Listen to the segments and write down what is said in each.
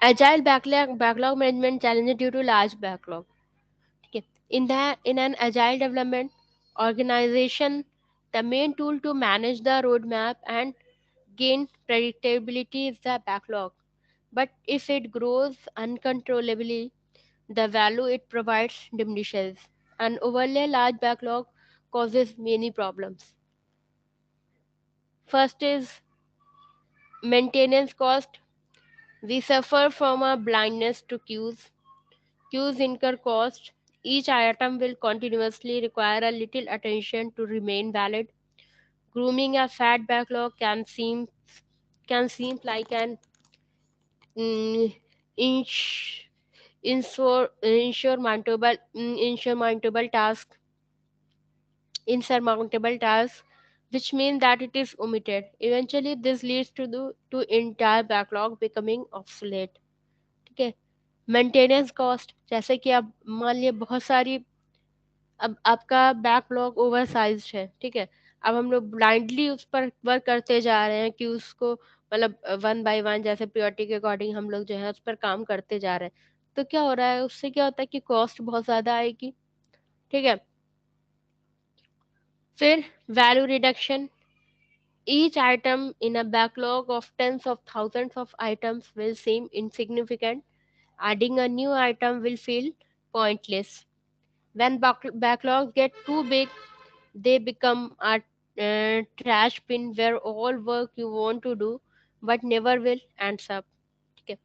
Agile backlog management challenges due to large backlog. Okay. In an agile development organization, the main tool to manage the roadmap and gain predictability is the backlog. But if it grows uncontrollably, the value it provides diminishes. An overly large backlog causes many problems. First is maintenance cost. We suffer from a blindness to queues. Queues incur cost. Each item will continuously require a little attention to remain valid. Grooming a fat backlog can seem like an mm, ins- insurmountable task, which means that it is omitted. Eventually, this leads to entire backlog becoming obsolete. ठीक है. Maintenance cost, जैसे कि आप मान लिए बहुत सारी, अब आपका बैकलॉग ओवर साइज है, ठीक है. अब हम लोग ब्लाइंडली उस पर वर्क करते जा रहे हैं कि उसको मतलब वन बाय वन जैसे प्योरिटी के अकॉर्डिंग हम लोग जो है उस पर काम करते जा रहे हैं. तो क्या हो रहा है, उससे क्या होता है कि कॉस्ट बहुत ज़्यादा आएगी. ठीक है. फिर value reduction. Each item in a backlog of tens of thousands of items will seem insignificant. Adding a new item will feel pointless. When backlogs get too big, they become a trash bin where all work you want to do but never will ends up. ठीक है.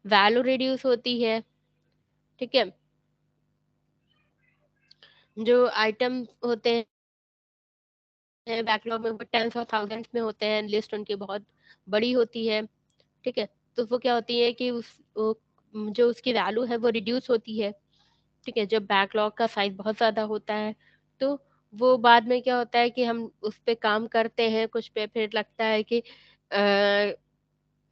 Value reduce होती है. ठीक है. जो item होते हैं backlog में वो टेंस और थाउजेंड्स में होते हैं, लिस्ट उनकी बहुत बड़ी होती है. ठीक है. तो वो क्या होती है कि जो उसकी वैल्यू है वो रिड्यूस होती है. ठीक है. जब बैकलॉग का साइज बहुत ज़्यादा होता है तो वो बाद में क्या होता है कि हम उस पे काम करते हैं कुछ पे, फिर लगता है कि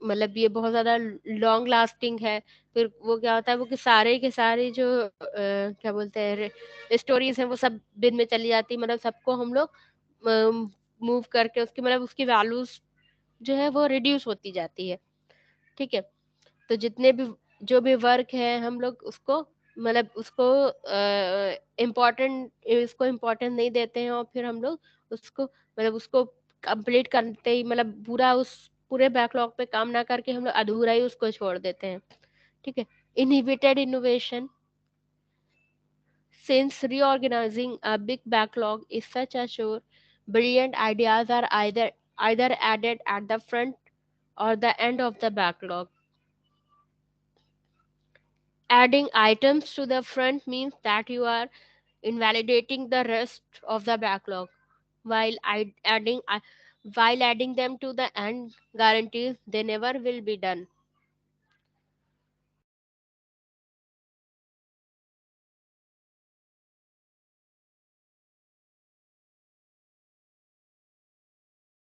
मतलब ये बहुत ज़्यादा लॉन्ग लास्टिंग है. फिर वो क्या होता है, वो कि सारे के सारे जो क्या बोलते हैं स्टोरीज हैं वो सब बिन में चली जाती, मतलब सबको हम लोग मूव करके उसकी मतलब उसकी वैल्यूज जो है वो रिड्यूस होती जाती है. ठीक है. तो जितने भी जो भी वर्क है हम लोग उसको मतलब उसको इम्पोर्टेंट नहीं देते हैं, और फिर हम लोग उसको मतलब उसको कंप्लीट करते ही मतलब पूरा उस पूरे बैकलॉग पे काम ना करके हम लोग अधूरा ही उसको छोड़ देते हैं. ठीक है. Inhibited innovation. Since reorganizing a big backlog is such a chore, brilliant ideas are either added at the front or the end of the backlog. Adding items to the front means that you are invalidating the rest of the backlog, while I- adding while adding them to the end guarantees they never will be done.